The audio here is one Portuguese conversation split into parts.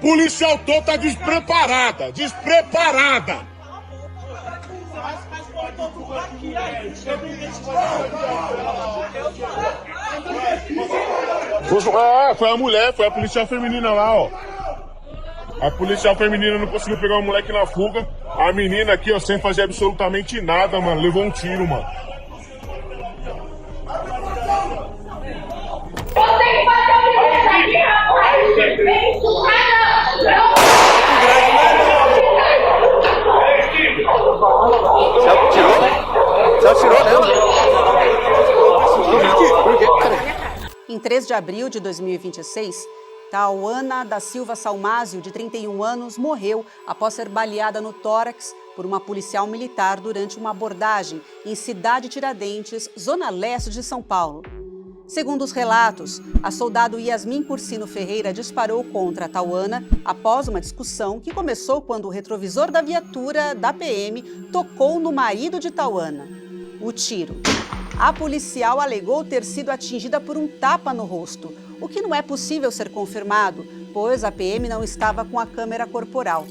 Policial todo tá despreparada. Foi a mulher, foi a policial feminina lá, ó. A policial feminina não conseguiu pegar o moleque na fuga. A menina aqui, ó, sem fazer absolutamente nada, mano, levou um tiro, mano. Em 3 de abril de 2026, Tauana da Silva Salmásio, de 31 anos, morreu após ser baleada no tórax por uma policial militar durante uma abordagem em Cidade Tiradentes, zona leste de São Paulo. Segundo os relatos, a soldado Yasmin Cursino Ferreira disparou contra a Tauana após uma discussão que começou quando o retrovisor da viatura da PM tocou no marido de Tauana. O tiro. A policial alegou ter sido atingida por um tapa no rosto, o que não é possível ser confirmado, pois a PM não estava com a câmera corporal.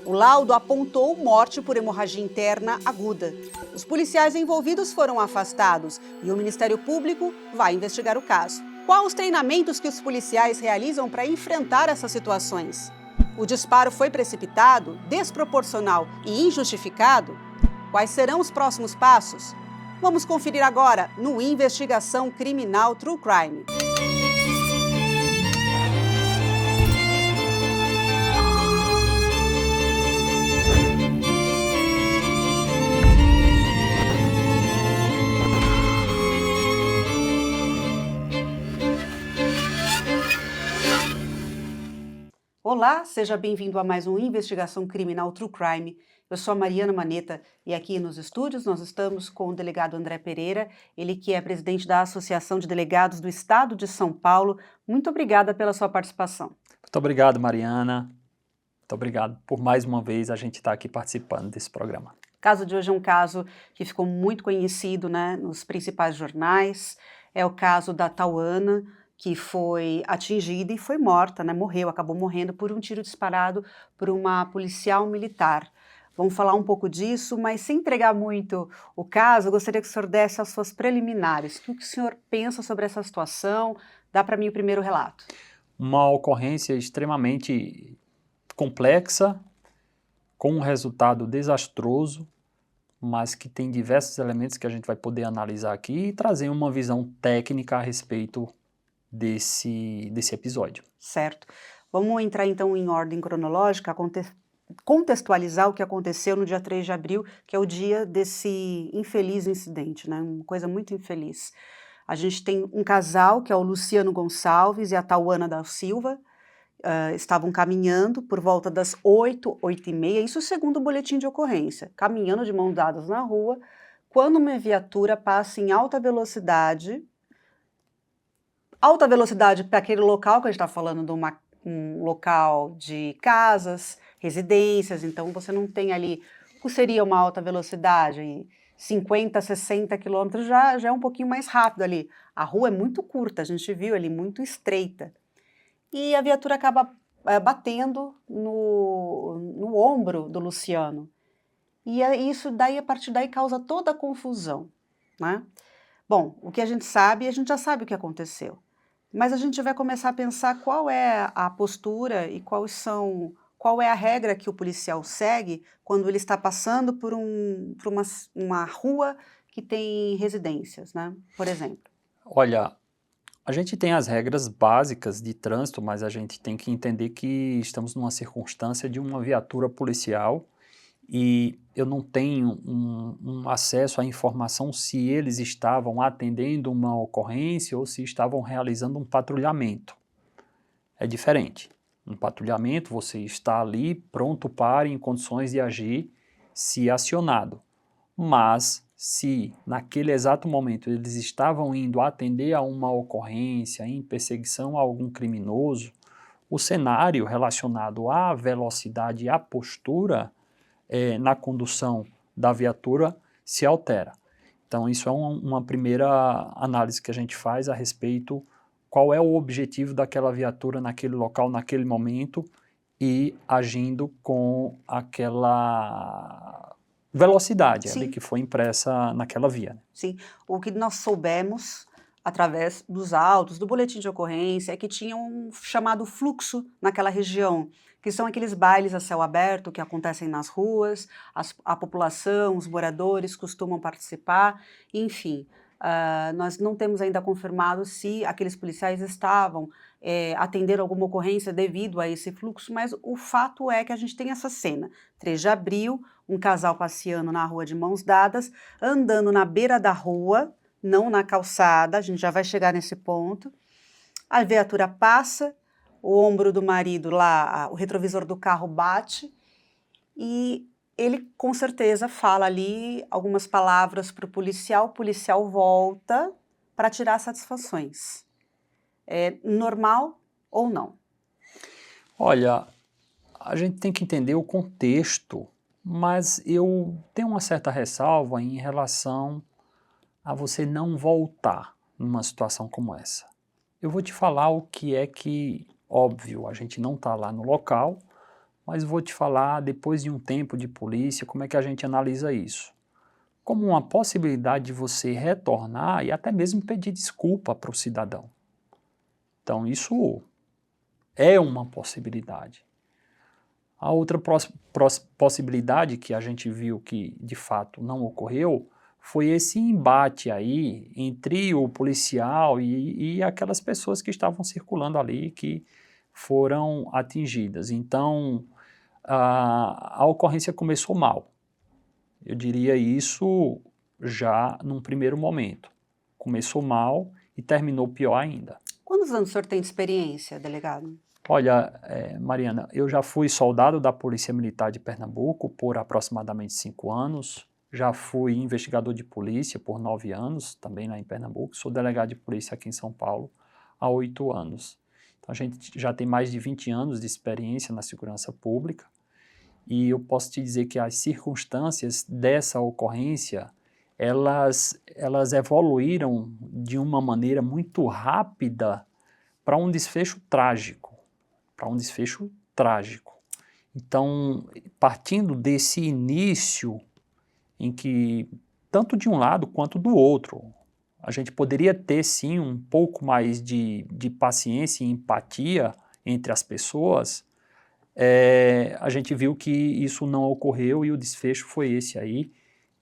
O laudo apontou morte por hemorragia interna aguda. Os policiais envolvidos foram afastados e o Ministério Público vai investigar o caso. Quais os treinamentos que os policiais realizam para enfrentar essas situações? O disparo foi precipitado, desproporcional e injustificado? Quais serão os próximos passos? Vamos conferir agora no Investigação Criminal True Crime. Olá, seja bem-vindo a mais um Investigação Criminal True Crime. Eu sou a Mariana Manetta e aqui nos estúdios nós estamos com o delegado André Pereira, ele que é presidente da Associação de Delegados do Estado de São Paulo. Muito obrigada pela sua participação. Muito obrigado, Mariana. Muito obrigado por mais uma vez a gente estar aqui participando desse programa. O caso de hoje é um caso que ficou muito conhecido, nos principais jornais. É o caso da Tauana, que foi atingida e foi morta, acabou morrendo por um tiro disparado por uma policial militar. Vamos falar um pouco disso, mas sem entregar muito o caso, eu gostaria que o senhor desse as suas preliminares. O que o senhor pensa sobre essa situação? Dá para mim o primeiro relato. Uma ocorrência extremamente complexa, com um resultado desastroso, mas que tem diversos elementos que a gente vai poder analisar aqui e trazer uma visão técnica a respeito desse episódio. Certo. Vamos entrar então em ordem cronológica, contextualizar o que aconteceu no dia 3 de abril, que é o dia desse infeliz incidente, uma coisa muito infeliz. A gente tem um casal, que é o Luciano Gonçalves e a Tauana da Silva, estavam caminhando por volta das 8h30, isso segundo o boletim de ocorrência, caminhando de mãos dadas na rua, quando uma viatura passa em alta velocidade para aquele local que a gente está falando de um local de casas, residências, então você não tem ali, o que seria uma alta velocidade, 50, 60 quilômetros já é um pouquinho mais rápido ali. A rua é muito curta, a gente viu ali, muito estreita. E a viatura acaba batendo no ombro do Luciano. E isso daí, a partir daí, causa toda a confusão, Bom, o que a gente já sabe o que aconteceu. Mas a gente vai começar a pensar qual é a postura e qual é a regra que o policial segue quando ele está passando por uma rua que tem residências, por exemplo. Olha, a gente tem as regras básicas de trânsito, mas a gente tem que entender que estamos numa circunstância de uma viatura policial e eu não tenho um acesso à informação se eles estavam atendendo uma ocorrência ou se estavam realizando um patrulhamento. É diferente. Um patrulhamento, você está ali pronto para, em condições de agir, se acionado. Mas, se naquele exato momento eles estavam indo atender a uma ocorrência em perseguição a algum criminoso, o cenário relacionado à velocidade e à postura na condução da viatura se altera. Então, isso é uma primeira análise que a gente faz a respeito qual é o objetivo daquela viatura naquele local, naquele momento, e agindo com aquela velocidade ali Sim. que foi impressa naquela via, né? Sim, o que nós soubemos através dos autos, do boletim de ocorrência, é que tinha um chamado fluxo naquela região, que são aqueles bailes a céu aberto que acontecem nas ruas, a população, os moradores costumam participar, enfim. Nós não temos ainda confirmado se aqueles policiais estavam atendendo alguma ocorrência devido a esse fluxo, mas o fato é que a gente tem essa cena, 3 de abril, um casal passeando na rua de mãos dadas, andando na beira da rua, não na calçada, a gente já vai chegar nesse ponto. A viatura passa, o ombro do marido lá, o retrovisor do carro bate e ele com certeza fala ali algumas palavras para o policial volta para tirar satisfações. É normal ou não? Olha, a gente tem que entender o contexto, mas eu tenho uma certa ressalva em relação a você não voltar numa situação como essa. Eu vou te falar o que é que, óbvio, a gente não está lá no local, mas vou te falar, depois de um tempo de polícia, como é que a gente analisa isso. Como uma possibilidade de você retornar e até mesmo pedir desculpa para o cidadão. Então, isso é uma possibilidade. A outra possibilidade que a gente viu que, de fato, não ocorreu foi esse embate aí entre o policial e aquelas pessoas que estavam circulando ali que foram atingidas. Então, a ocorrência começou mal. Eu diria isso já num primeiro momento. Começou mal e terminou pior ainda. Quantos anos o senhor tem de experiência, delegado? Olha, Mariana, eu já fui soldado da Polícia Militar de Pernambuco por aproximadamente 5 anos, já fui investigador de polícia por 9 anos, também lá em Pernambuco, sou delegado de polícia aqui em São Paulo há 8 anos. Então a gente já tem mais de 20 anos de experiência na segurança pública e eu posso te dizer que as circunstâncias dessa ocorrência, elas evoluíram de uma maneira muito rápida para um desfecho trágico. Então, partindo desse início em que, tanto de um lado quanto do outro, a gente poderia ter sim um pouco mais de paciência e empatia entre as pessoas, a gente viu que isso não ocorreu e o desfecho foi esse aí,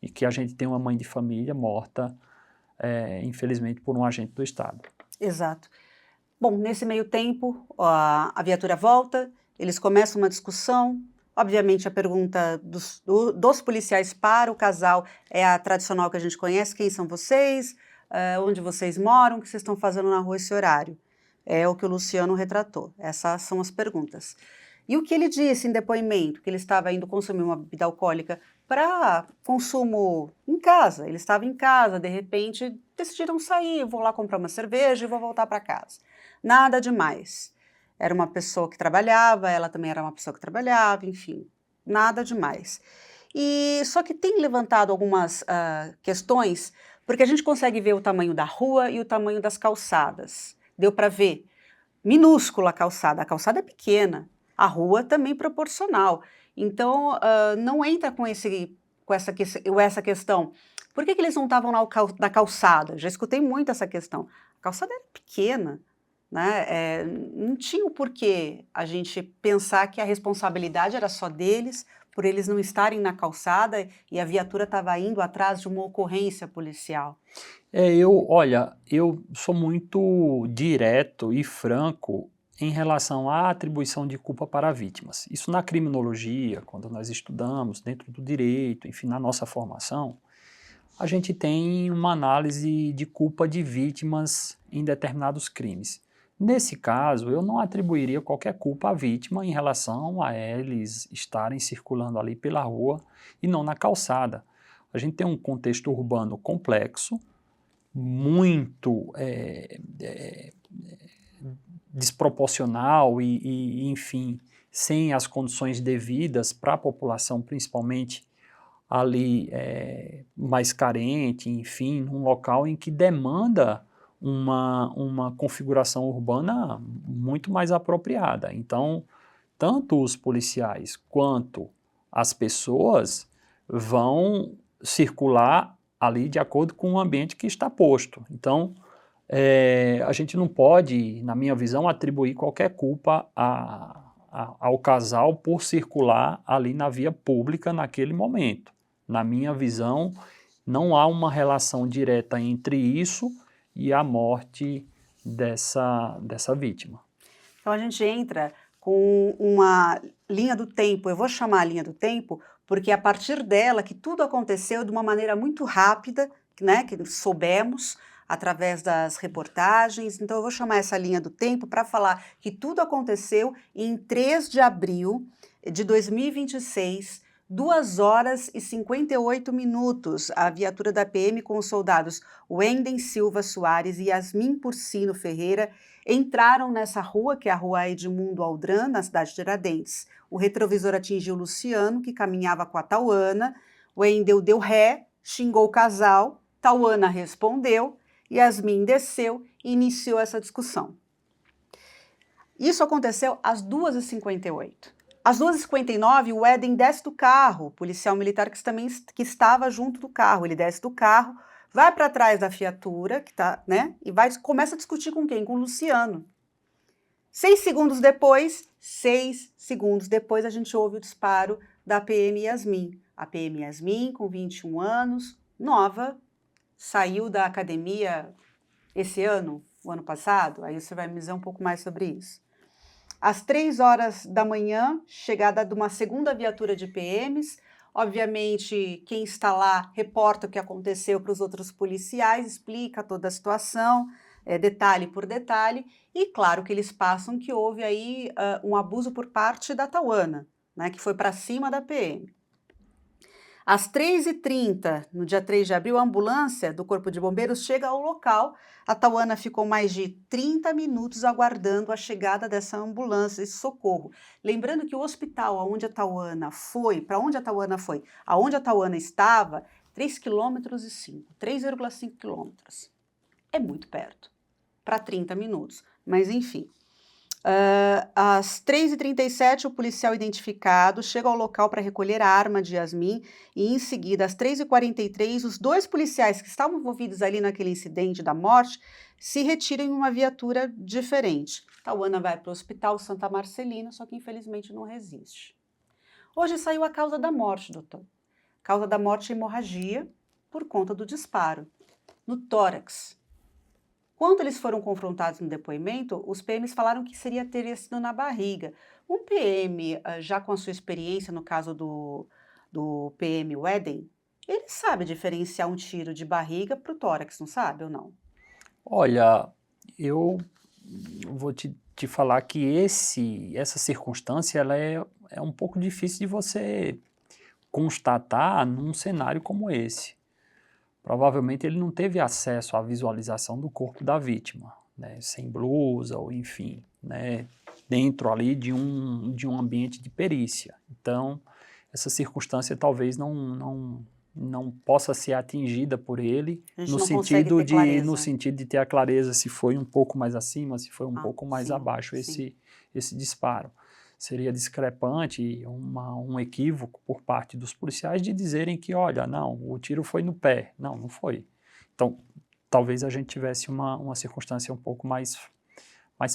e que a gente tem uma mãe de família morta, infelizmente, por um agente do Estado. Exato. Bom, nesse meio tempo, a viatura volta, eles começam uma discussão. Obviamente, a pergunta dos policiais para o casal é a tradicional que a gente conhece: quem são vocês? Onde vocês moram? O que vocês estão fazendo na rua esse horário? É o que o Luciano retratou. Essas são as perguntas. E o que ele disse em depoimento? Que ele estava indo consumir uma bebida alcoólica para consumo em casa. Ele estava em casa, de repente decidiram sair, vou lá comprar uma cerveja e vou voltar para casa. Nada demais. Era uma pessoa que trabalhava, ela também era uma pessoa que trabalhava, enfim, nada demais. E só que tem levantado algumas questões, porque a gente consegue ver o tamanho da rua e o tamanho das calçadas. Deu para ver. Minúscula a calçada é pequena, a rua também proporcional. Então, não entra com essa questão. Por que eles não estavam na calçada? Já escutei muito essa questão. A calçada era pequena, né? Não tinha o porquê a gente pensar que a responsabilidade era só deles, por eles não estarem na calçada e a viatura estava indo atrás de uma ocorrência policial. Eu sou muito direto e franco em relação à atribuição de culpa para vítimas. Isso na criminologia, quando nós estudamos dentro do direito, enfim, na nossa formação, a gente tem uma análise de culpa de vítimas em determinados crimes. Nesse caso, eu não atribuiria qualquer culpa à vítima em relação a eles estarem circulando ali pela rua e não na calçada. A gente tem um contexto urbano complexo, muito desproporcional e, enfim, sem as condições devidas para a população, principalmente ali mais carente, enfim, um local em que demanda uma configuração urbana muito mais apropriada. Então, tanto os policiais quanto as pessoas vão circular ali de acordo com o ambiente que está posto. Então, a gente não pode, na minha visão, atribuir qualquer culpa ao casal por circular ali na via pública naquele momento. Na minha visão, não há uma relação direta entre isso e a morte dessa vítima. Então a gente entra com uma linha do tempo, eu vou chamar a linha do tempo, porque a partir dela que tudo aconteceu de uma maneira muito rápida, né, que soubemos através das reportagens. Então eu vou chamar essa linha do tempo para falar que tudo aconteceu em 3 de abril de 2026, 2 horas e 58 minutos. A viatura da PM com os soldados Wenden Silva Soares e Yasmin Porcino Ferreira entraram nessa rua, que é a rua Edmundo Aldran, na cidade de Tiradentes. O retrovisor atingiu Luciano, que caminhava com a Tauana. Wendel deu ré, xingou o casal, Tauana respondeu, Yasmin desceu e iniciou essa discussão. Isso aconteceu às 2h58. Às 2h59, o Wenden desce do carro, o policial militar que estava junto do carro. Ele desce do carro, vai para trás da viatura, e começa a discutir com quem? Com o Luciano. 6 segundos depois, a gente ouve o disparo da PM Yasmin. A PM Yasmin, com 21 anos, nova, saiu da academia esse ano, o ano passado. Aí você vai me dizer um pouco mais sobre isso. Às 3 horas da manhã, chegada de uma segunda viatura de PMs. Obviamente, quem está lá reporta o que aconteceu para os outros policiais, explica toda a situação, detalhe por detalhe, e claro que eles passam que houve aí um abuso por parte da Tauana, né, que foi para cima da PM. Às 3h30, no dia 3 de abril, a ambulância do Corpo de Bombeiros chega ao local. A Tauana ficou mais de 30 minutos aguardando a chegada dessa ambulância, esse socorro. Lembrando que o hospital aonde a Tauana foi, para onde a Tauana foi, aonde a Tauana estava, 3,5 quilômetros. É muito perto, para 30 minutos, mas enfim. Às 3h37, o policial identificado chega ao local para recolher a arma de Yasmin e, em seguida, às 3h43, os 2 policiais que estavam envolvidos ali naquele incidente da morte se retiram em uma viatura diferente. Tauana vai para o Hospital Santa Marcelina, só que infelizmente não resiste. Hoje saiu a causa da morte, doutor. Causa da morte é hemorragia por conta do disparo no tórax. Quando eles foram confrontados no depoimento, os PMs falaram que teria sido na barriga. Um PM, já com a sua experiência no caso do PM Wenden, ele sabe diferenciar um tiro de barriga para o tórax, não sabe ou não? Olha, eu vou te falar que essa circunstância ela é um pouco difícil de você constatar num cenário como esse. Provavelmente ele não teve acesso à visualização do corpo da vítima, né, sem blusa ou enfim, né, dentro ali de um ambiente de perícia. Então, essa circunstância talvez não possa ser atingida por ele no sentido de ter a clareza se foi um pouco mais acima, se foi um pouco mais abaixo esse disparo. Seria discrepante, um equívoco por parte dos policiais de dizerem que, olha, não, o tiro foi no pé. Não, não foi. Então, talvez a gente tivesse uma circunstância um pouco mais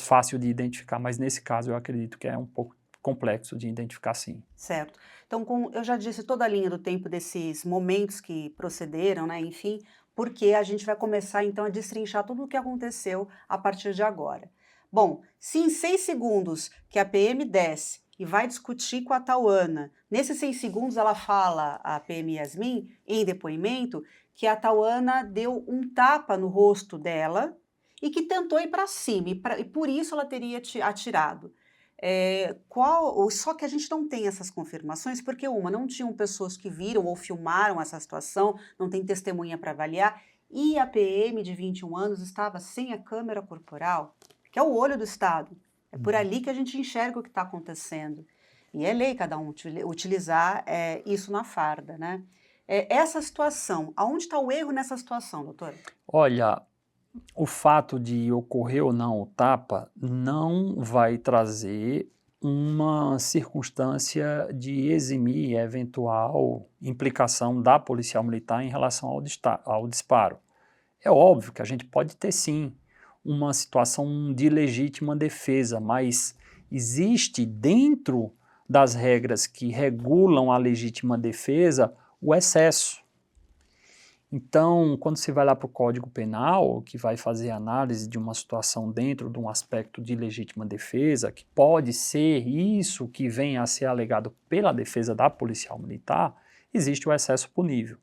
fácil de identificar, mas nesse caso eu acredito que é um pouco complexo de identificar, sim. Certo. Então, eu já disse toda a linha do tempo desses momentos que procederam, né, enfim, porque a gente vai começar, então, a destrinchar tudo o que aconteceu a partir de agora. Bom, se em 6 segundos que a PM desce e vai discutir com a Tauana, nesses 6 segundos ela fala, a PM Yasmin, em depoimento, que a Tauana deu um tapa no rosto dela e que tentou ir para cima, e por isso ela teria atirado. Só que a gente não tem essas confirmações, porque não tinham pessoas que viram ou filmaram essa situação, não tem testemunha para avaliar, e a PM de 21 anos estava sem a câmera corporal, que é o olho do Estado. É por ali que a gente enxerga o que está acontecendo. E é lei cada um utilizar isso na farda, né? Essa situação, aonde está o erro nessa situação, doutora? Olha, o fato de ocorrer ou não o tapa não vai trazer uma circunstância de eximir eventual implicação da policial militar em relação ao disparo. É óbvio que a gente pode ter sim uma situação de legítima defesa, mas existe dentro das regras que regulam a legítima defesa o excesso. Então, quando você vai lá para o Código Penal, que vai fazer análise de uma situação dentro de um aspecto de legítima defesa, que pode ser isso que vem a ser alegado pela defesa da policial militar, existe o excesso punível.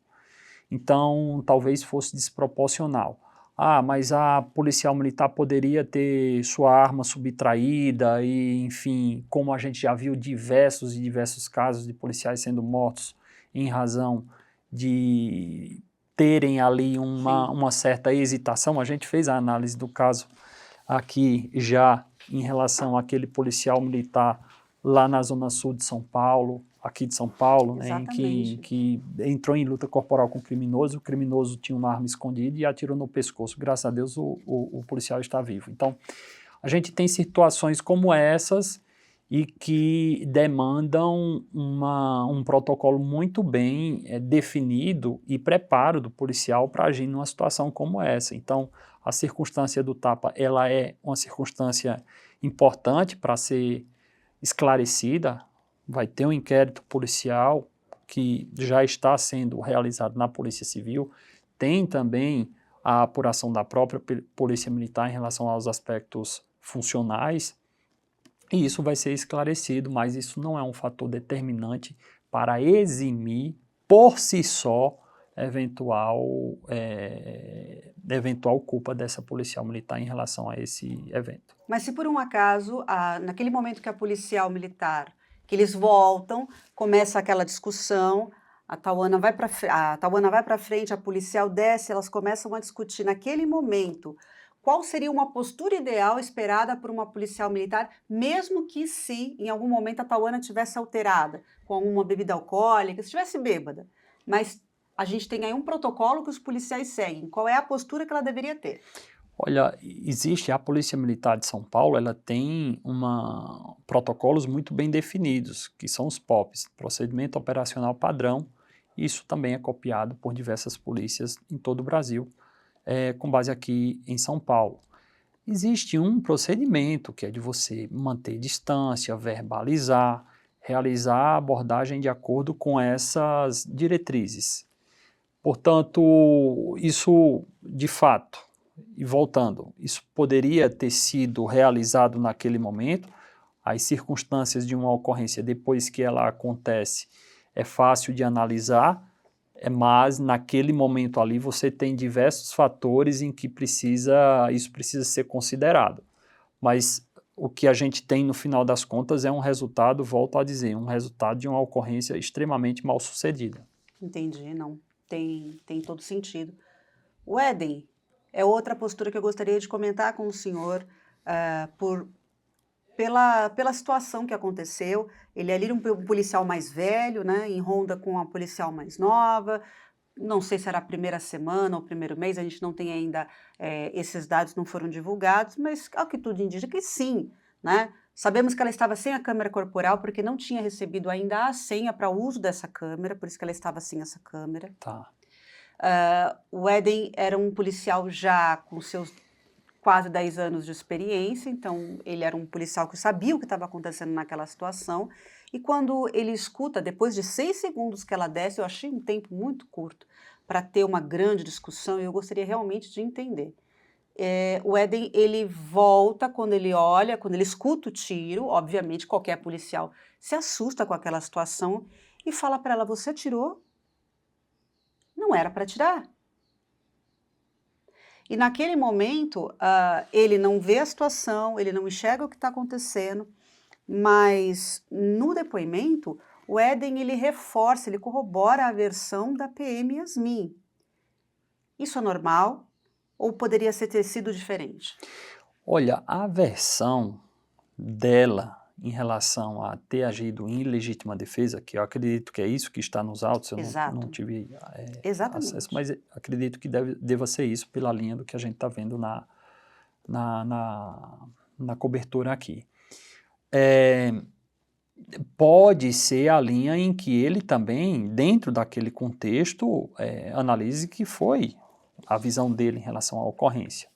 Então, talvez fosse desproporcional. Ah, mas a policial militar poderia ter sua arma subtraída e, enfim, como a gente já viu diversos e diversos casos de policiais sendo mortos em razão de terem ali uma certa hesitação. A gente fez a análise do caso aqui já em relação àquele policial militar lá na zona sul de São Paulo, aqui de São Paulo, né, em que entrou em luta corporal com o criminoso tinha uma arma escondida e atirou no pescoço. Graças a Deus o policial está vivo. Então, a gente tem situações como essas e que demandam um protocolo muito bem definido e preparo do policial para agir numa situação como essa. Então, a circunstância do tapa, ela é uma circunstância importante para ser esclarecida. Vai ter um inquérito policial que já está sendo realizado na Polícia Civil, tem também a apuração da própria Polícia Militar em relação aos aspectos funcionais, e isso vai ser esclarecido, mas isso não é um fator determinante para eximir por si só eventual culpa dessa policial militar em relação a esse evento. Mas se por um acaso, naquele momento que a policial militar, que eles voltam, começa aquela discussão, a Tauana vai para frente, a policial desce, elas começam a discutir naquele momento qual seria uma postura ideal esperada por uma policial militar, mesmo que se em algum momento a Tauana tivesse alterada, com alguma bebida alcoólica, se estivesse bêbada. Mas a gente tem aí um protocolo que os policiais seguem. Qual é a postura que ela deveria ter? Olha, existe a Polícia Militar de São Paulo, ela tem protocolos muito bem definidos, que são os POPs, Procedimento Operacional Padrão. Isso também é copiado por diversas polícias em todo o Brasil, com base aqui em São Paulo. Existe um procedimento que é de você manter distância, verbalizar, realizar a abordagem de acordo com essas diretrizes. Portanto, isso de fato, e voltando, isso poderia ter sido realizado naquele momento. As circunstâncias de uma ocorrência depois que ela acontece é fácil de analisar, mas naquele momento ali você tem diversos fatores em que isso precisa ser considerado. Mas o que a gente tem no final das contas é um resultado, volto a dizer, um resultado de uma ocorrência extremamente mal sucedida. Entendi, não. Tem todo sentido. O Éden, é outra postura que eu gostaria de comentar com o senhor, pela situação que aconteceu. Ele ali era um policial mais velho, né, em ronda com a policial mais nova. Não sei se era a primeira semana ou o primeiro mês, a gente não tem ainda, esses dados não foram divulgados, mas ao que tudo indica que sim, né? Sabemos que ela estava sem a câmera corporal porque não tinha recebido ainda a senha para o uso dessa câmera, por isso que ela estava sem essa câmera. Tá. O Éden era um policial já com seus quase 10 anos de experiência, então ele era um policial que sabia o que estava acontecendo naquela situação, e quando ele escuta, depois de 6 segundos que ela desce, eu achei um tempo muito curto para ter uma grande discussão, e eu gostaria realmente de entender. O Éden, ele volta quando ele olha, quando ele escuta o tiro, obviamente qualquer policial se assusta com aquela situação e fala para ela, você atirou? Não era para atirar. E naquele momento, ele não vê a situação, ele não enxerga o que está acontecendo, mas no depoimento, o Éden, ele reforça, ele corrobora a versão da PM Yasmin. Isso é normal ou poderia ter sido diferente? Olha, a versão dela em relação a ter agido em legítima defesa, que eu acredito que é isso que está nos autos, eu não tive acesso, mas acredito que deva ser isso pela linha do que a gente está vendo na cobertura aqui. pode ser a linha em que ele também, dentro daquele contexto, analise que foi a visão dele em relação à ocorrência.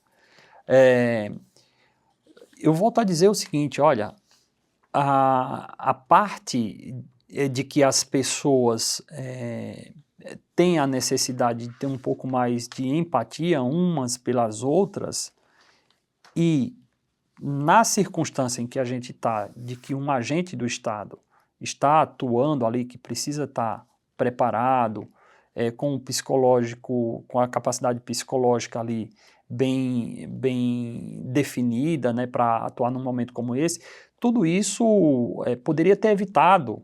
Eu volto a dizer o seguinte, olha, a parte de que as pessoas têm a necessidade de ter um pouco mais de empatia umas pelas outras, e na circunstância em que a gente está, de que um agente do Estado está atuando ali, que precisa estar preparado, com o psicológico, com a capacidade psicológica ali bem definida, né, para atuar num momento como esse, tudo isso poderia ter evitado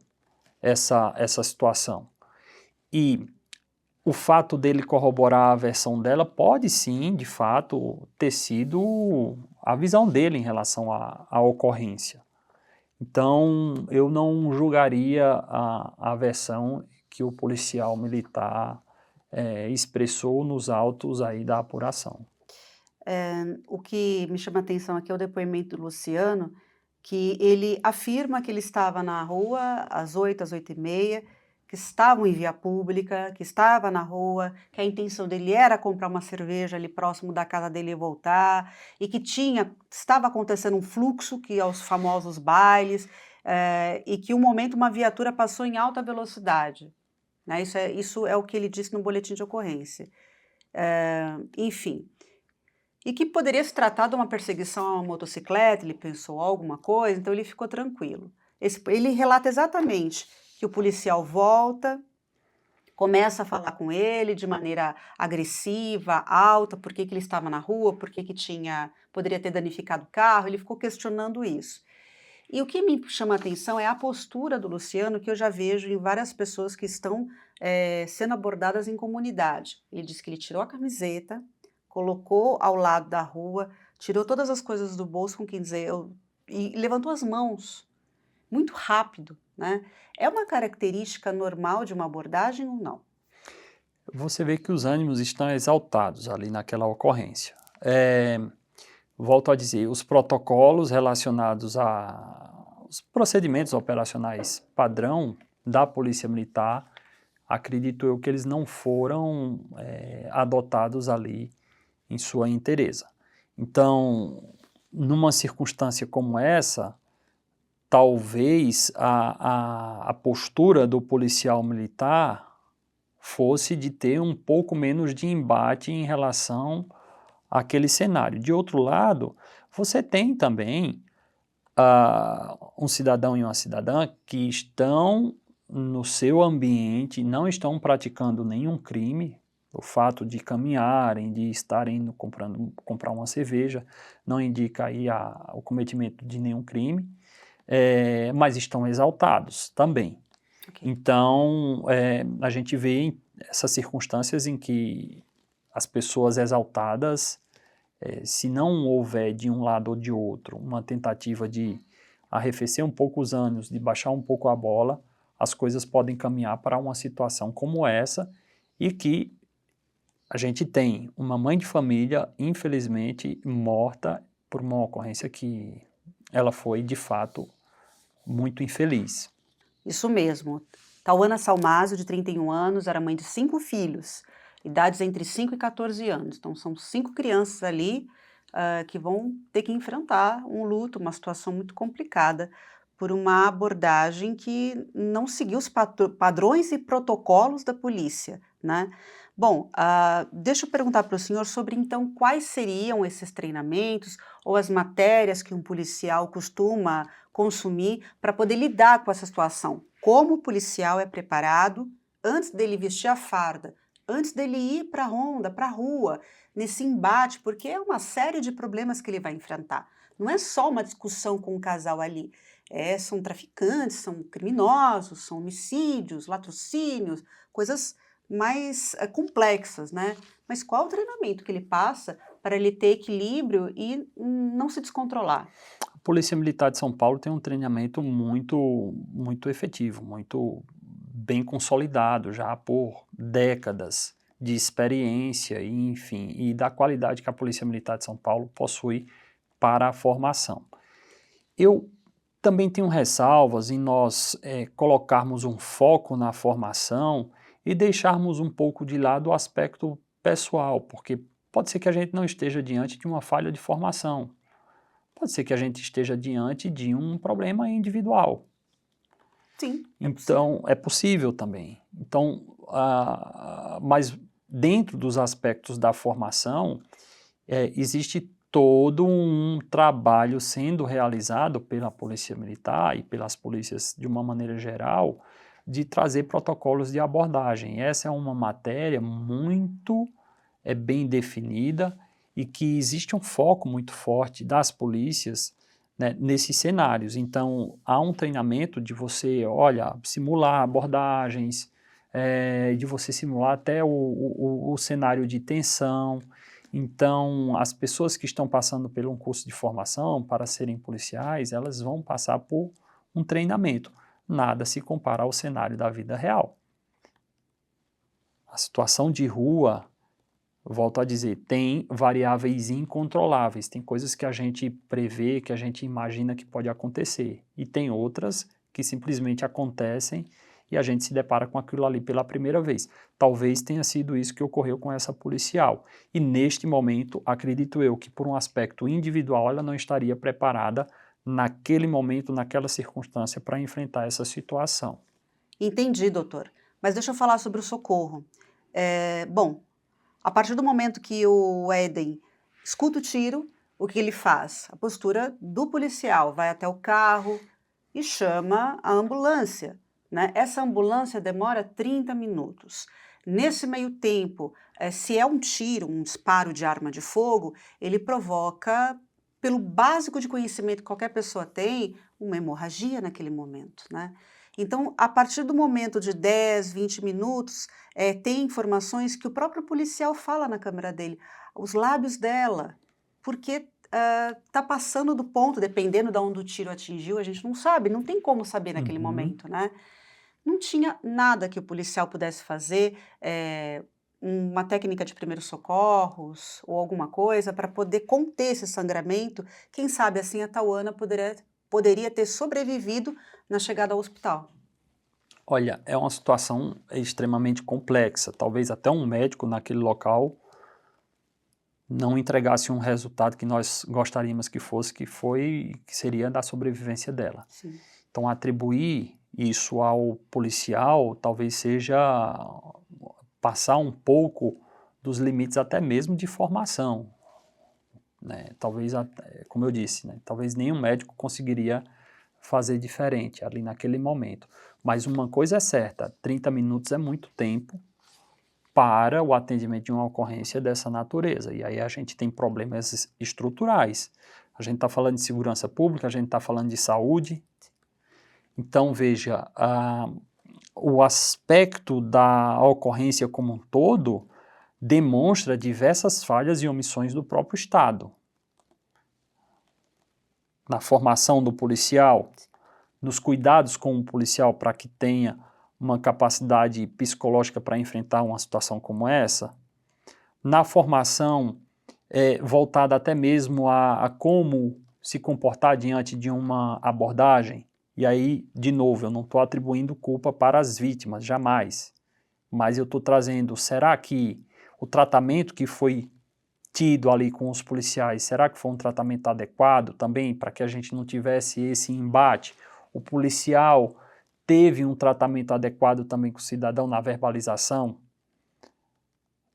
essa situação. E o fato dele corroborar a versão dela pode sim, de fato, ter sido a visão dele em relação à ocorrência. Então, eu não julgaria a versão que o policial militar expressou nos autos aí da apuração. O que me chama a atenção aqui é o depoimento do Luciano, que ele afirma que ele estava na rua às 8, às 8h30, que estavam em via pública, que estava na rua, que a intenção dele era comprar uma cerveja ali próximo da casa dele e voltar, e que estava acontecendo um fluxo, que é os famosos bailes, e que um momento uma viatura passou em alta velocidade, né? Isso é o que ele disse no boletim de ocorrência. Enfim, e que poderia se tratar de uma perseguição a uma motocicleta, ele pensou alguma coisa, então ele ficou tranquilo. Ele relata exatamente que o policial volta, começa a falar com ele de maneira agressiva, alta, por que ele estava na rua, por que poderia ter danificado o carro, ele ficou questionando isso. E o que me chama a atenção é a postura do Luciano, que eu já vejo em várias pessoas que estão sendo abordadas em comunidade. Ele disse que ele tirou a camiseta, colocou ao lado da rua, tirou todas as coisas do bolso, com quem dizer, e levantou as mãos, muito rápido, né? É uma característica normal de uma abordagem ou não? Você vê que os ânimos estão exaltados ali naquela ocorrência. Volto a dizer, os protocolos relacionados aos procedimentos operacionais padrão da Polícia Militar, acredito eu que eles não foram adotados ali em sua inteireza. Então, numa circunstância como essa, talvez a postura do policial militar fosse de ter um pouco menos de embate em relação àquele cenário. De outro lado, você tem também um cidadão e uma cidadã que estão no seu ambiente, não estão praticando nenhum crime. O fato de caminharem, de estarem indo comprar uma cerveja, não indica aí o cometimento de nenhum crime, mas estão exaltados também. Okay. Então, a gente vê essas circunstâncias em que as pessoas exaltadas, se não houver de um lado ou de outro uma tentativa de arrefecer um pouco os ânimos, de baixar um pouco a bola, as coisas podem caminhar para uma situação como essa, e que a gente tem uma mãe de família, infelizmente, morta por uma ocorrência que ela foi, de fato, muito infeliz. Isso mesmo. Tauana Salmásio, de 31 anos, era mãe de 5 filhos, idades entre 5 e 14 anos. Então, são 5 crianças ali que vão ter que enfrentar um luto, uma situação muito complicada, por uma abordagem que não seguiu os padrões e protocolos da polícia, né? Bom, deixa eu perguntar para o senhor sobre, então, quais seriam esses treinamentos ou as matérias que um policial costuma consumir para poder lidar com essa situação. Como o policial é preparado antes dele vestir a farda, antes dele ir para a ronda, para a rua, nesse embate, porque é uma série de problemas que ele vai enfrentar. Não é só uma discussão com um casal ali. São traficantes, são criminosos, são homicídios, latrocínios, coisas mais complexas, né? Mas qual o treinamento que ele passa para ele ter equilíbrio e não se descontrolar? A Polícia Militar de São Paulo tem um treinamento muito efetivo, muito bem consolidado já por décadas de experiência e, enfim, e da qualidade que a Polícia Militar de São Paulo possui para a formação. Eu também tenho ressalvas em nós colocarmos um foco na formação e deixarmos um pouco de lado o aspecto pessoal, porque pode ser que a gente não esteja diante de uma falha de formação, pode ser que a gente esteja diante de um problema individual. Sim. Então, é possível também. Então, mas dentro dos aspectos da formação, existe todo um trabalho sendo realizado pela Polícia Militar e pelas polícias de uma maneira geral, de trazer protocolos de abordagem. Essa é uma matéria muito bem definida e que existe um foco muito forte das polícias, né, nesses cenários. Então, há um treinamento de você, simular abordagens, de você simular até o cenário de tensão. Então, as pessoas que estão passando por um curso de formação para serem policiais, elas vão passar por um treinamento. Nada se compara ao cenário da vida real. A situação de rua, volto a dizer, tem variáveis incontroláveis, tem coisas que a gente prevê, que a gente imagina que pode acontecer, e tem outras que simplesmente acontecem e a gente se depara com aquilo ali pela primeira vez. Talvez tenha sido isso que ocorreu com essa policial. E neste momento, acredito eu que por um aspecto individual ela não estaria preparada naquele momento, naquela circunstância para enfrentar essa situação. Entendi, doutor. Mas deixa eu falar sobre o socorro. Bom, a partir do momento que o Éden escuta o tiro, o que ele faz? A postura do policial, vai até o carro e chama a ambulância, né? Essa ambulância demora 30 minutos. Nesse meio tempo, se é um tiro, um disparo de arma de fogo, ele provoca, pelo básico de conhecimento que qualquer pessoa tem, uma hemorragia naquele momento, né? Então, a partir do momento de 10, 20 minutos, tem informações que o próprio policial fala na câmera dele, os lábios dela, porque está passando do ponto, dependendo de onde o tiro atingiu, a gente não sabe, não tem como saber naquele momento, né? Não tinha nada que o policial pudesse fazer, uma técnica de primeiros socorros ou alguma coisa para poder conter esse sangramento. Quem sabe assim a Tauana poderia ter sobrevivido na chegada ao hospital. Olha, é uma situação extremamente complexa. Talvez até um médico naquele local não entregasse um resultado que nós gostaríamos que fosse, que seria da sobrevivência dela. Sim. Então, atribuir isso ao policial talvez seja passar um pouco dos limites até mesmo de formação, né? Talvez, como eu disse, né? Talvez nenhum médico conseguiria fazer diferente ali naquele momento. Mas uma coisa é certa, 30 minutos é muito tempo para o atendimento de uma ocorrência dessa natureza. E aí a gente tem problemas estruturais. A gente está falando de segurança pública, a gente está falando de saúde. Então, veja, o aspecto da ocorrência como um todo demonstra diversas falhas e omissões do próprio Estado. Na formação do policial, nos cuidados com o policial para que tenha uma capacidade psicológica para enfrentar uma situação como essa, na formação voltada até mesmo a como se comportar diante de uma abordagem. E aí, de novo, eu não estou atribuindo culpa para as vítimas, jamais. Mas eu estou trazendo, será que o tratamento que foi tido ali com os policiais, será que foi um tratamento adequado também para que a gente não tivesse esse embate? O policial teve um tratamento adequado também com o cidadão na verbalização?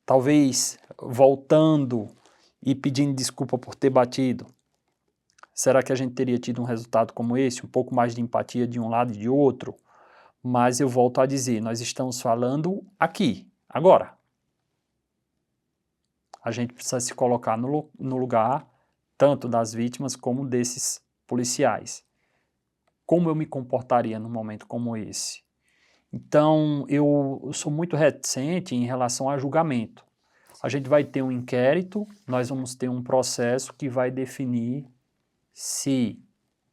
Talvez voltando e pedindo desculpa por ter batido. Será que a gente teria tido um resultado como esse? Um pouco mais de empatia de um lado e de outro? Mas eu volto a dizer, nós estamos falando aqui, agora. A gente precisa se colocar no lugar tanto das vítimas como desses policiais. Como eu me comportaria num momento como esse? Então, eu sou muito reticente em relação a julgamento. A gente vai ter um inquérito, nós vamos ter um processo que vai definir se,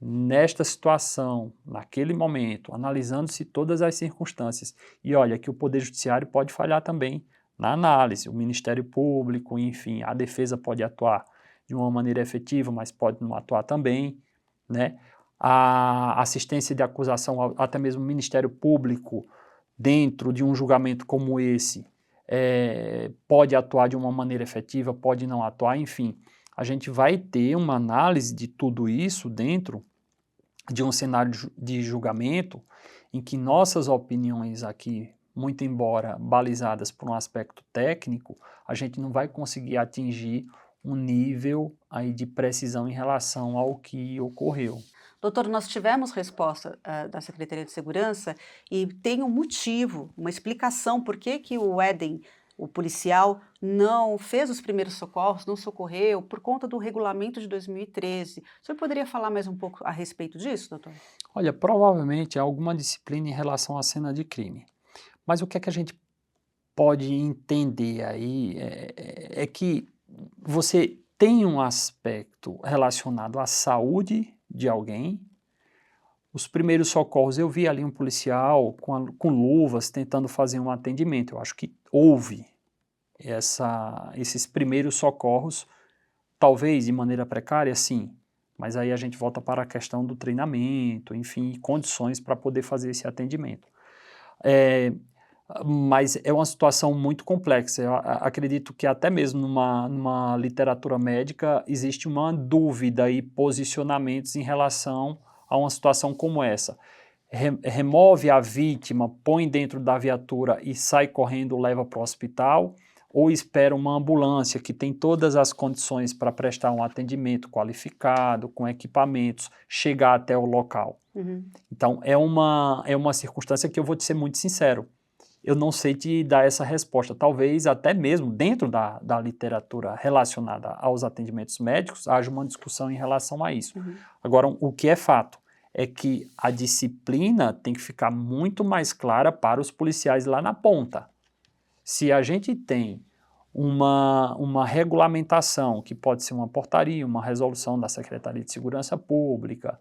nesta situação, naquele momento, analisando-se todas as circunstâncias, e olha que o Poder Judiciário pode falhar também na análise, o Ministério Público, enfim, a defesa pode atuar de uma maneira efetiva, mas pode não atuar também, né? a assistência de acusação, até mesmo o Ministério Público, dentro de um julgamento como esse, pode atuar de uma maneira efetiva, pode não atuar, enfim. A gente vai ter uma análise de tudo isso dentro de um cenário de julgamento em que nossas opiniões aqui, muito embora balizadas por um aspecto técnico, a gente não vai conseguir atingir um nível aí de precisão em relação ao que ocorreu. Doutor, nós tivemos resposta da Secretaria de Segurança e tem um motivo, uma explicação por que o Éden, o policial, não fez os primeiros socorros, não socorreu, por conta do regulamento de 2013. O senhor poderia falar mais um pouco a respeito disso, doutor? Olha, provavelmente há alguma disciplina em relação à cena de crime. Mas o que é que a gente pode entender aí é que você tem um aspecto relacionado à saúde de alguém. Os primeiros socorros, eu vi ali um policial com luvas tentando fazer um atendimento. Eu acho que houve esses primeiros socorros, talvez de maneira precária, sim. Mas aí a gente volta para a questão do treinamento, enfim, condições para poder fazer esse atendimento. Mas é uma situação muito complexa. Eu acredito que até mesmo numa literatura médica existe uma dúvida e posicionamentos em relação a uma situação como essa. Remove a vítima, põe dentro da viatura e sai correndo, leva para o hospital, ou espera uma ambulância que tem todas as condições para prestar um atendimento qualificado, com equipamentos, chegar até o local. Uhum. Então, é uma circunstância que eu vou te ser muito sincero. Eu não sei te dar essa resposta. Talvez até mesmo dentro da literatura relacionada aos atendimentos médicos haja uma discussão em relação a isso. Uhum. Agora, o que é fato é que a disciplina tem que ficar muito mais clara para os policiais lá na ponta. Se a gente tem uma regulamentação, que pode ser uma portaria, uma resolução da Secretaria de Segurança Pública,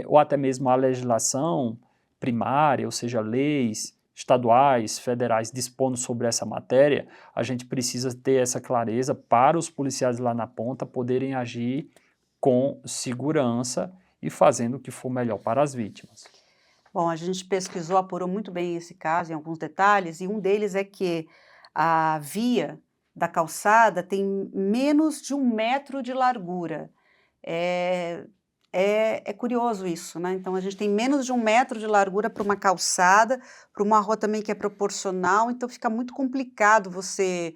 ou até mesmo a legislação primária, ou seja, leis estaduais, federais, dispondo sobre essa matéria, a gente precisa ter essa clareza para os policiais lá na ponta poderem agir com segurança e fazendo o que for melhor para as vítimas. Bom, a gente pesquisou, apurou muito bem esse caso em alguns detalhes, e um deles é que a via da calçada tem menos de 1 metro de largura. É curioso isso, né? Então, a gente tem menos de 1 metro de largura para uma calçada, para uma rua também que é proporcional, então fica muito complicado você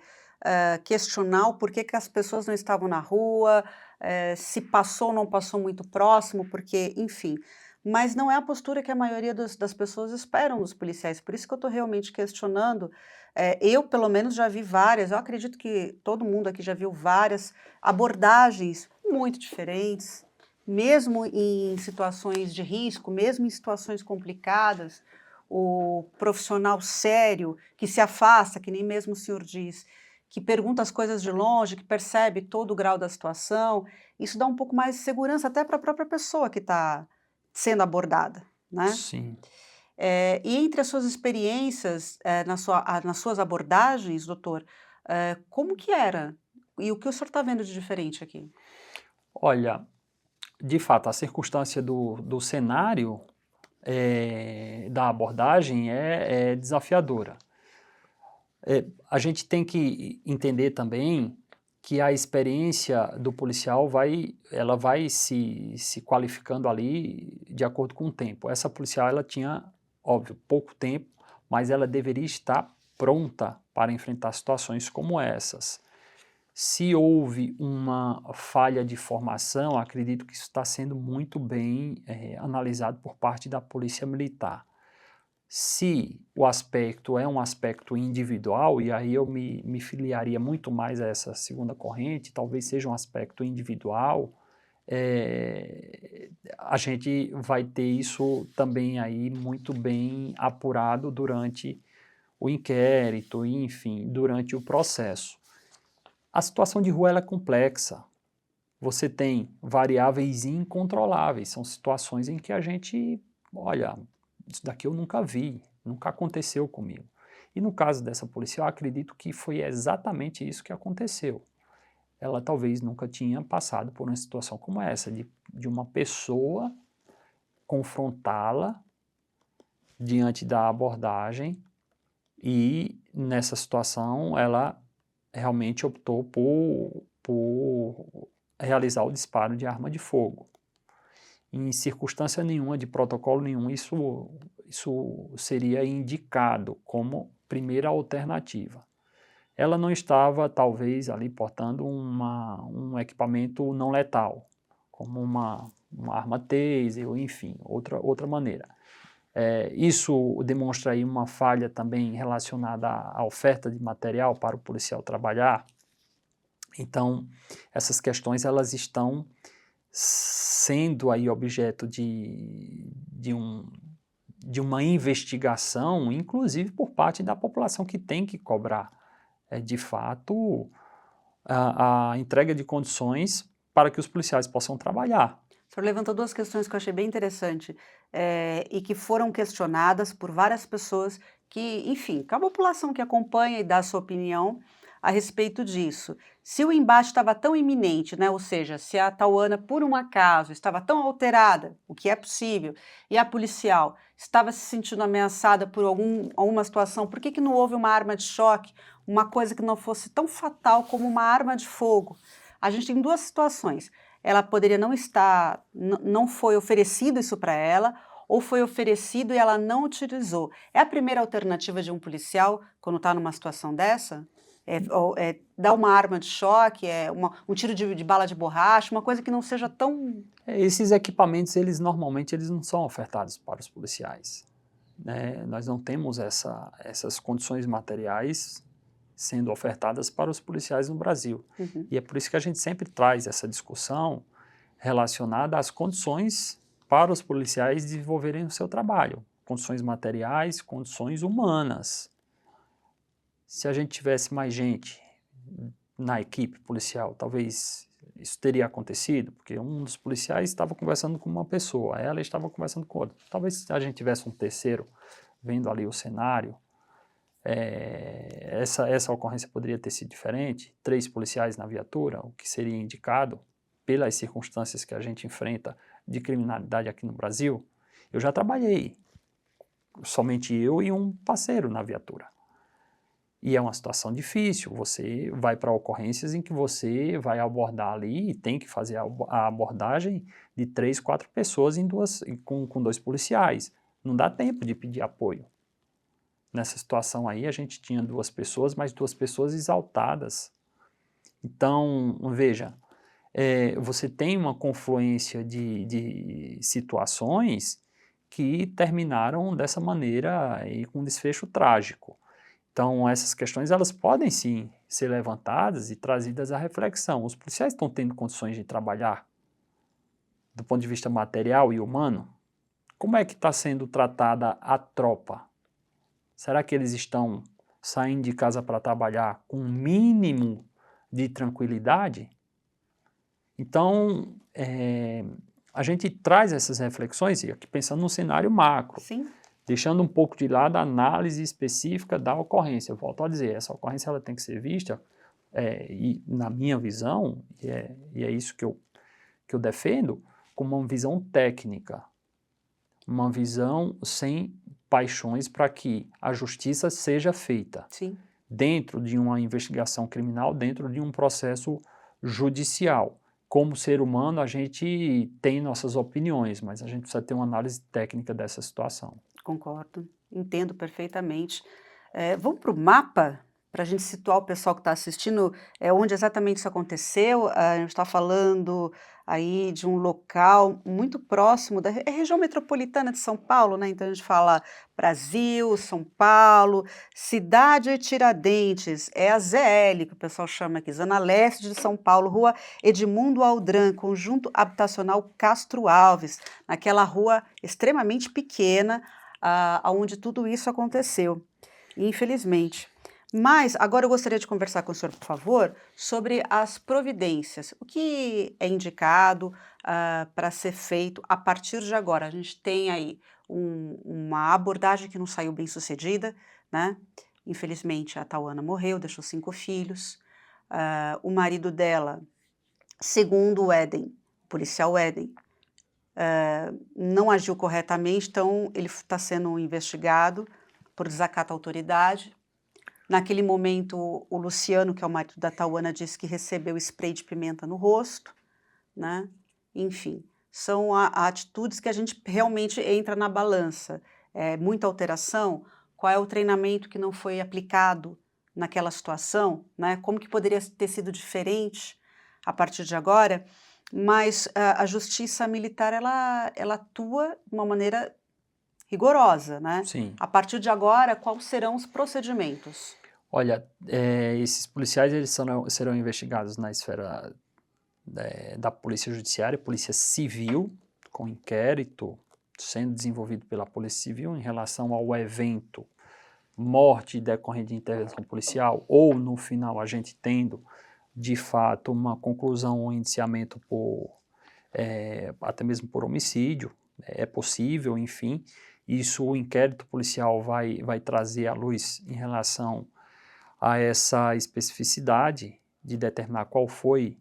questionar o porquê que as pessoas não estavam na rua, se passou ou não passou muito próximo, porque, enfim. Mas não é a postura que a maioria das pessoas esperam dos policiais, por isso que eu estou realmente questionando. Eu, pelo menos, já vi várias, eu acredito que todo mundo aqui já viu várias abordagens muito diferentes, mesmo em situações de risco, mesmo em situações complicadas, o profissional sério que se afasta, que nem mesmo o senhor diz, que pergunta as coisas de longe, que percebe todo o grau da situação, isso dá um pouco mais de segurança até para a própria pessoa que está sendo abordada, né? Sim. E entre as suas experiências, nas suas abordagens, doutor, como que era? E o que o senhor está vendo de diferente aqui? Olha, de fato, a circunstância do cenário da abordagem é desafiadora. A gente tem que entender também que a experiência do policial ela vai se qualificando ali de acordo com o tempo. Essa policial ela tinha, óbvio, pouco tempo, mas ela deveria estar pronta para enfrentar situações como essas. Se houve uma falha de formação, acredito que isso está sendo muito bem analisado por parte da Polícia Militar. Se o aspecto é um aspecto individual, e aí eu me filiaria muito mais a essa segunda corrente, talvez seja um aspecto individual, a gente vai ter isso também aí muito bem apurado durante o inquérito, enfim, durante o processo. A situação de rua ela é complexa. Você tem variáveis incontroláveis, são situações em que a gente, olha, isso daqui eu nunca vi, nunca aconteceu comigo. E no caso dessa policial, eu acredito que foi exatamente isso que aconteceu. Ela talvez nunca tinha passado por uma situação como essa, de uma pessoa confrontá-la diante da abordagem e, nessa situação, ela realmente optou por realizar o disparo de arma de fogo. Em circunstância nenhuma, de protocolo nenhum, isso seria indicado como primeira alternativa. Ela não estava, talvez, ali portando um equipamento não letal, como uma arma taser, ou enfim, outra maneira. Isso demonstra aí uma falha também relacionada à oferta de material para o policial trabalhar. Então, essas questões elas estão sendo aí objeto de uma investigação, inclusive por parte da população que tem que cobrar, de fato, a entrega de condições para que os policiais possam trabalhar. O senhor levantou duas questões que eu achei bem interessante e que foram questionadas por várias pessoas que, enfim, com a população que acompanha e dá a sua opinião a respeito disso. Se o embate estava tão iminente, né, ou seja, se a Tauana, por um acaso, estava tão alterada, o que é possível, e a policial estava se sentindo ameaçada por alguma situação, por que não houve uma arma de choque, uma coisa que não fosse tão fatal como uma arma de fogo? A gente tem duas situações. Ela poderia não estar, não foi oferecido isso para ela, ou foi oferecido e ela não utilizou. É a primeira alternativa de um policial quando está numa situação dessa? Dar uma arma de choque, um tiro de bala de borracha, uma coisa que não seja tão... Esses equipamentos, normalmente, eles não são ofertados para os policiais, né? Nós não temos essas condições materiais sendo ofertadas para os policiais no Brasil. Uhum. E é por isso que a gente sempre traz essa discussão relacionada às condições para os policiais desenvolverem o seu trabalho. Condições materiais, condições humanas. Se a gente tivesse mais gente na equipe policial, talvez isso teria acontecido, porque um dos policiais estava conversando com uma pessoa, ela estava conversando com outra. Talvez se a gente tivesse um terceiro vendo ali o cenário, essa ocorrência poderia ter sido diferente, 3 policiais na viatura, o que seria indicado pelas circunstâncias que a gente enfrenta de criminalidade aqui no Brasil. Eu já trabalhei, somente eu e um parceiro na viatura. E é uma situação difícil, você vai para ocorrências em que você vai abordar ali e tem que fazer a abordagem de 3, 4 pessoas com 2 policiais. Não dá tempo de pedir apoio. Nessa situação aí, a gente tinha 2 pessoas, mas 2 pessoas exaltadas. Então, veja, você tem uma confluência de situações que terminaram dessa maneira e com um desfecho trágico. Então, essas questões elas podem sim ser levantadas e trazidas à reflexão. Os policiais estão tendo condições de trabalhar do ponto de vista material e humano? Como é que está sendo tratada a tropa? Será que eles estão saindo de casa para trabalhar com um mínimo de tranquilidade? Então, a gente traz essas reflexões, e aqui pensando num cenário macro, Sim. deixando um pouco de lado a análise específica da ocorrência. Eu volto a dizer, essa ocorrência ela tem que ser vista, e na minha visão, e é isso que eu defendo, como uma visão técnica, uma visão sem paixões para que a justiça seja feita. Sim. Dentro de uma investigação criminal, dentro de um processo judicial. Como ser humano, a gente tem nossas opiniões, mas a gente precisa ter uma análise técnica dessa situação. Concordo, entendo perfeitamente. Vamos para o mapa, para a gente situar o pessoal que está assistindo, onde exatamente isso aconteceu. A gente está falando aí de um local muito próximo da região metropolitana de São Paulo, né? Então a gente fala Brasil, São Paulo, Cidade Tiradentes, é a ZL, que o pessoal chama aqui, Zona Leste de São Paulo, Rua Edmundo Aldran, Conjunto Habitacional Castro Alves, naquela rua extremamente pequena, onde tudo isso aconteceu, infelizmente. Mas agora eu gostaria de conversar com o senhor, por favor, sobre as providências. O que é indicado para ser feito a partir de agora? A gente tem aí uma abordagem que não saiu bem sucedida, né? Infelizmente a Tauana morreu, deixou 5 filhos. O marido dela, segundo o Éden, o policial Éden, não agiu corretamente, então ele está sendo investigado por desacato à autoridade. Naquele momento, o Luciano, que é o marido da Tauana, disse que recebeu spray de pimenta no rosto, né? Enfim, são atitudes que a gente realmente entra na balança. Muita alteração, qual é o treinamento que não foi aplicado naquela situação, né? Como que poderia ter sido diferente a partir de agora, mas a justiça militar, ela atua de uma maneira rigorosa, né? Sim. A partir de agora, quais serão os procedimentos? Olha, esses policiais eles serão investigados na esfera da Polícia Judiciária, Polícia Civil, com inquérito sendo desenvolvido pela Polícia Civil em relação ao evento morte decorrente de intervenção policial, ou no final a gente tendo, de fato, uma conclusão ou indiciamento até mesmo por homicídio, é possível, enfim, isso o inquérito policial vai trazer à luz em relação a essa especificidade de determinar qual foi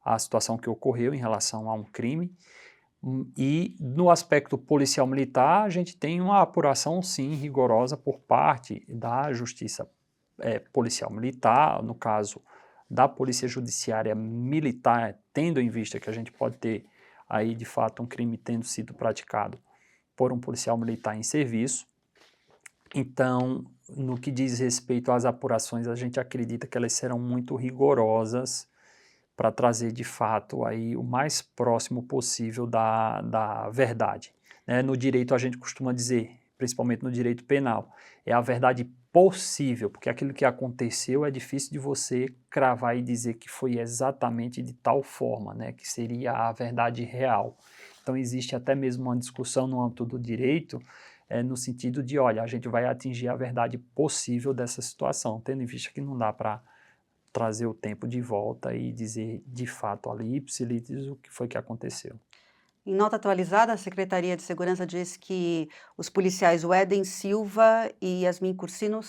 a situação que ocorreu em relação a um crime. E no aspecto policial militar, a gente tem uma apuração, sim, rigorosa por parte da justiça policial militar, no caso da Polícia Judiciária Militar, tendo em vista que a gente pode ter aí, de fato, um crime tendo sido praticado por um policial militar em serviço. Então, no que diz respeito às apurações, a gente acredita que elas serão muito rigorosas para trazer, de fato, aí o mais próximo possível da verdade. Né? No direito, a gente costuma dizer, principalmente no direito penal, é a verdade possível, porque aquilo que aconteceu é difícil de você cravar e dizer que foi exatamente de tal forma, né? Que seria a verdade real. Então, existe até mesmo uma discussão no âmbito do direito, no sentido de, olha, a gente vai atingir a verdade possível dessa situação, tendo em vista que não dá para trazer o tempo de volta e dizer de fato ali, ipsilítis, o que foi que aconteceu. Em nota atualizada, a Secretaria de Segurança diz que os policiais Weden Silva e Yasmin Cursino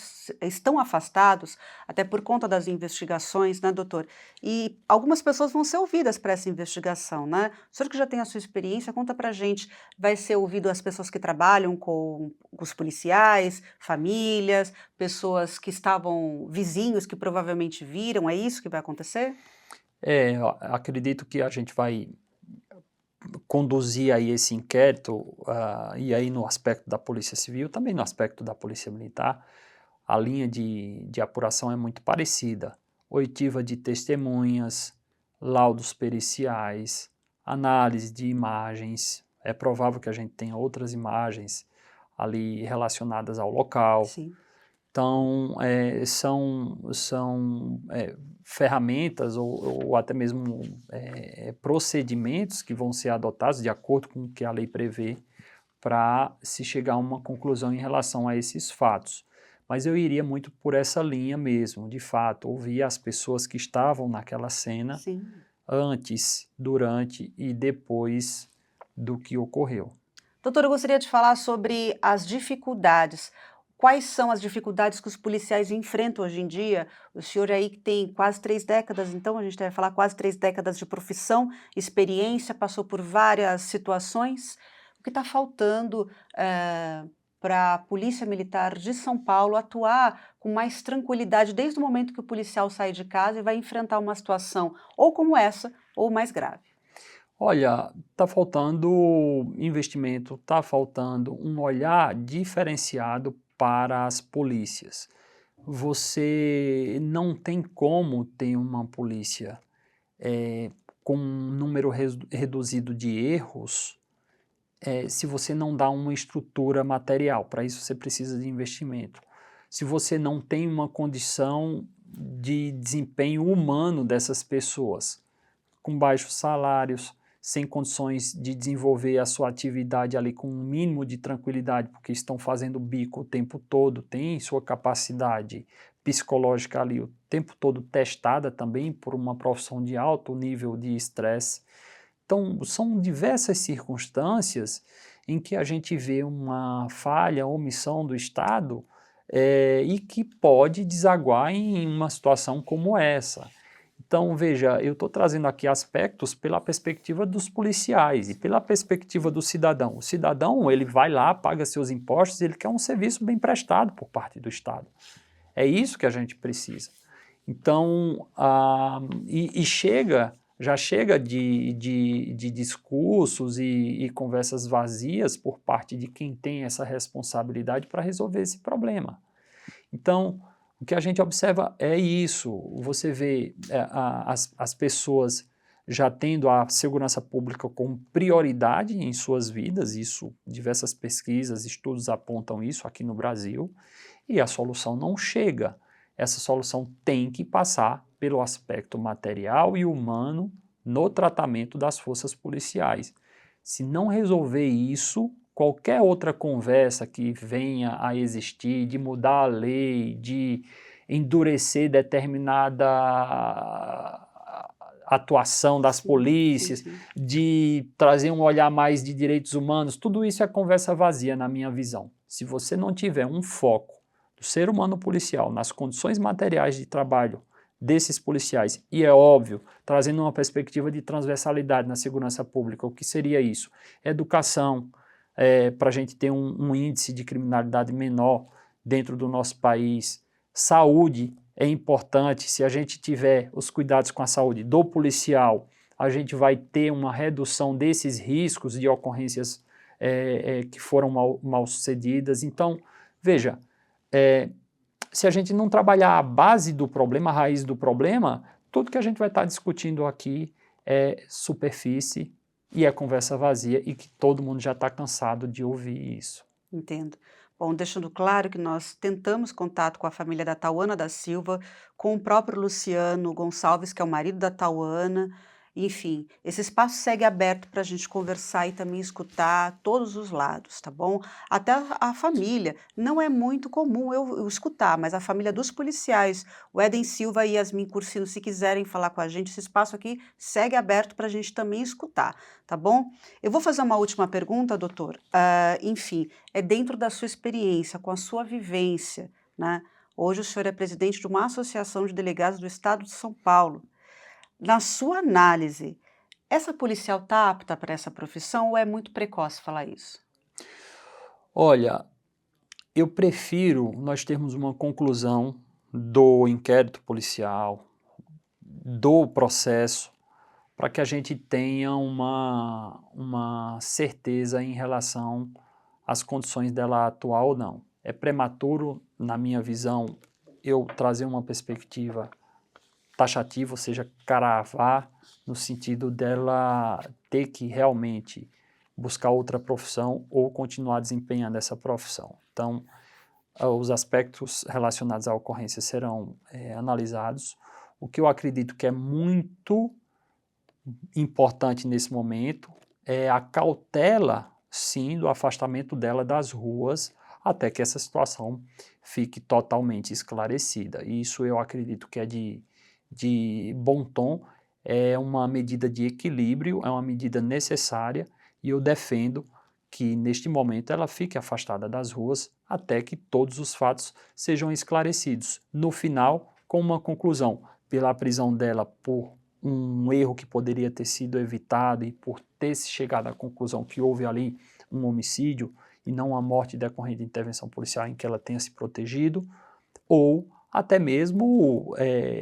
estão afastados, até por conta das investigações, né, doutor? E algumas pessoas vão ser ouvidas para essa investigação, né? O senhor que já tem a sua experiência, conta pra gente, vai ser ouvido as pessoas que trabalham com os policiais, famílias, pessoas que estavam vizinhos, que provavelmente viram, é isso que vai acontecer? Acredito que a gente vai conduzir aí esse inquérito, e aí no aspecto da Polícia Civil, também no aspecto da Polícia Militar, a linha de apuração é muito parecida. Oitiva de testemunhas, laudos periciais, análise de imagens, é provável que a gente tenha outras imagens ali relacionadas ao local. Sim. Então, são ferramentas ou até mesmo procedimentos que vão ser adotados de acordo com o que a lei prevê para se chegar a uma conclusão em relação a esses fatos. Mas eu iria muito por essa linha mesmo, de fato, ouvir as pessoas que estavam naquela cena. Sim. Antes, durante e depois do que ocorreu. Doutor, eu gostaria de falar sobre as dificuldades. Quais são as dificuldades que os policiais enfrentam hoje em dia? O senhor aí que tem quase 3 décadas, então a gente deve falar quase 3 décadas de profissão, experiência, passou por várias situações. O que está faltando para a Polícia Militar de São Paulo atuar com mais tranquilidade desde o momento que o policial sai de casa e vai enfrentar uma situação ou como essa ou mais grave? Olha, está faltando investimento, está faltando um olhar diferenciado para as polícias. Você não tem como ter uma polícia com um número reduzido de erros se você não dá uma estrutura material. Para isso você precisa de investimento. Se você não tem uma condição de desempenho humano dessas pessoas, com baixos salários, sem condições de desenvolver a sua atividade ali com um mínimo de tranquilidade, porque estão fazendo bico o tempo todo, tem sua capacidade psicológica ali o tempo todo testada também por uma profissão de alto nível de estresse. Então, são diversas circunstâncias em que a gente vê uma falha, omissão do Estado e que pode desaguar em uma situação como essa. Então, veja, eu estou trazendo aqui aspectos pela perspectiva dos policiais e pela perspectiva do cidadão. O cidadão, ele vai lá, paga seus impostos, ele quer um serviço bem prestado por parte do Estado. É isso que a gente precisa. Então, já chega de discursos e conversas vazias por parte de quem tem essa responsabilidade para resolver esse problema. Então, o que a gente observa é isso. Você vê as pessoas já tendo a segurança pública como prioridade em suas vidas, isso, diversas pesquisas, estudos apontam isso aqui no Brasil, e a solução não chega. Essa solução tem que passar pelo aspecto material e humano no tratamento das forças policiais. Se não resolver isso, qualquer outra conversa que venha a existir, de mudar a lei, de endurecer determinada atuação das polícias, de trazer um olhar mais de direitos humanos, tudo isso é conversa vazia na minha visão. Se você não tiver um foco do ser humano policial nas condições materiais de trabalho desses policiais, e é óbvio, trazendo uma perspectiva de transversalidade na segurança pública, o que seria isso? Educação, para a gente ter um índice de criminalidade menor dentro do nosso país. Saúde é importante, se a gente tiver os cuidados com a saúde do policial, a gente vai ter uma redução desses riscos de ocorrências que foram mal sucedidas. Então, veja, se a gente não trabalhar a base do problema, a raiz do problema, tudo que a gente vai estar discutindo aqui é superfície e é conversa vazia e que todo mundo já está cansado de ouvir isso. Entendo. Bom, deixando claro que nós tentamos contato com a família da Tauana da Silva, com o próprio Luciano Gonçalves, que é o marido da Tauana. Enfim, esse espaço segue aberto para a gente conversar e também escutar todos os lados, tá bom? Até a família. Não é muito comum eu escutar, mas a família dos policiais, o Éden Silva e Yasmin Cursino, se quiserem falar com a gente, esse espaço aqui segue aberto para a gente também escutar, tá bom? Eu vou fazer uma última pergunta, doutor. Enfim, é dentro da sua experiência, com a sua vivência, né? Hoje o senhor é presidente de uma associação de delegados do Estado de São Paulo. Na sua análise, essa policial está apta para essa profissão ou é muito precoce falar isso? Olha, eu prefiro nós termos uma conclusão do inquérito policial, do processo, para que a gente tenha uma certeza em relação às condições dela atuar ou não. É prematuro, na minha visão, eu trazer uma perspectiva taxativa, ou seja, cravar no sentido dela ter que realmente buscar outra profissão ou continuar desempenhando essa profissão. Então, os aspectos relacionados à ocorrência serão analisados. O que eu acredito que é muito importante nesse momento é a cautela, sim, do afastamento dela das ruas até que essa situação fique totalmente esclarecida. E isso eu acredito que é de bom tom, é uma medida de equilíbrio, é uma medida necessária e eu defendo que neste momento ela fique afastada das ruas até que todos os fatos sejam esclarecidos. No final, com uma conclusão, pela prisão dela por um erro que poderia ter sido evitado e por ter se chegado à conclusão que houve ali um homicídio e não a morte decorrente de intervenção policial em que ela tenha se protegido, ou até mesmo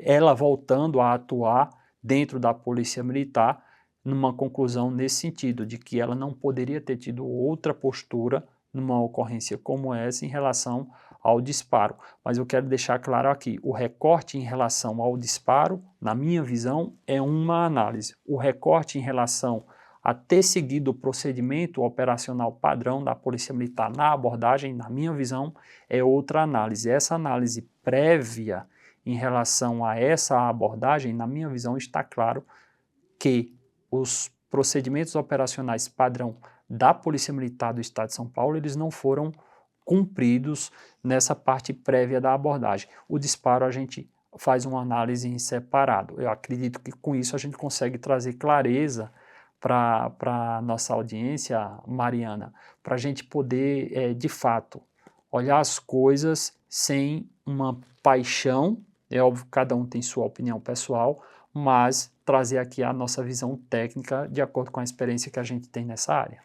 ela voltando a atuar dentro da Polícia Militar, numa conclusão nesse sentido, de que ela não poderia ter tido outra postura numa ocorrência como essa em relação ao disparo. Mas eu quero deixar claro aqui, o recorte em relação ao disparo, na minha visão, é uma análise. O recorte em relação a ter seguido o procedimento operacional padrão da Polícia Militar na abordagem, na minha visão, é outra análise. Essa análise prévia em relação a essa abordagem, na minha visão, está claro que os procedimentos operacionais padrão da Polícia Militar do Estado de São Paulo, eles não foram cumpridos nessa parte prévia da abordagem. O disparo a gente faz uma análise em separado. Eu acredito que com isso a gente consegue trazer clareza para a nossa audiência, Mariana, para a gente poder, de fato, olhar as coisas sem uma paixão, é óbvio que cada um tem sua opinião pessoal, mas trazer aqui a nossa visão técnica de acordo com a experiência que a gente tem nessa área.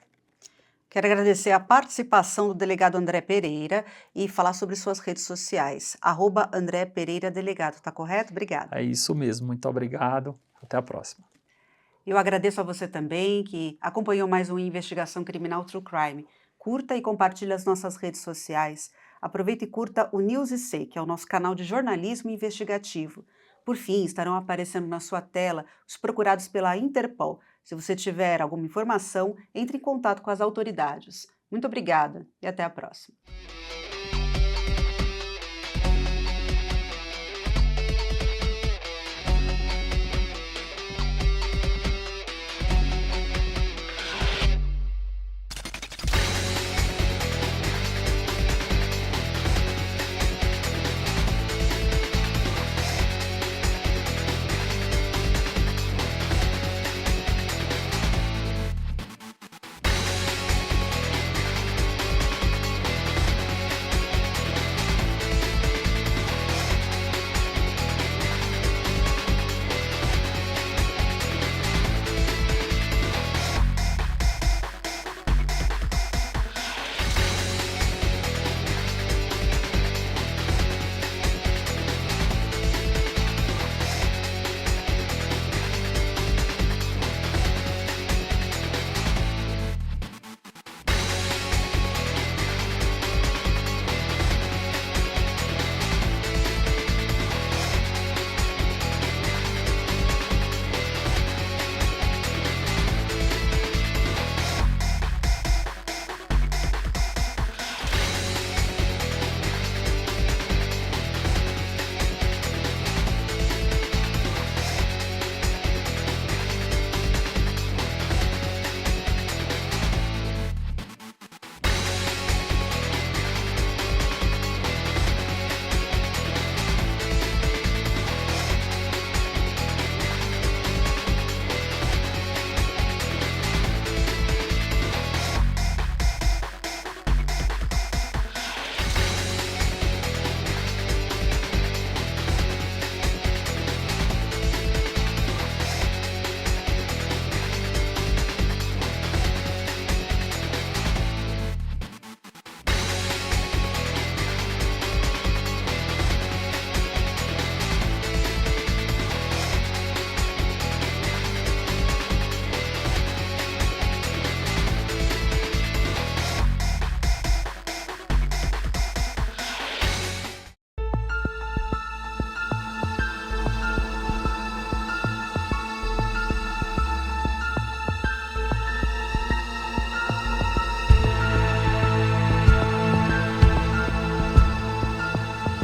Quero agradecer a participação do delegado André Pereira e falar sobre suas redes sociais. @André Pereira Delegado, tá correto? Obrigada. É isso mesmo, muito obrigado, até a próxima. Eu agradeço a você também que acompanhou mais um Investigação Criminal True Crime. Curta e compartilhe as nossas redes sociais. Aproveite e curta o News IC, que é o nosso canal de jornalismo investigativo. Por fim, estarão aparecendo na sua tela os procurados pela Interpol. Se você tiver alguma informação, entre em contato com as autoridades. Muito obrigada e até a próxima.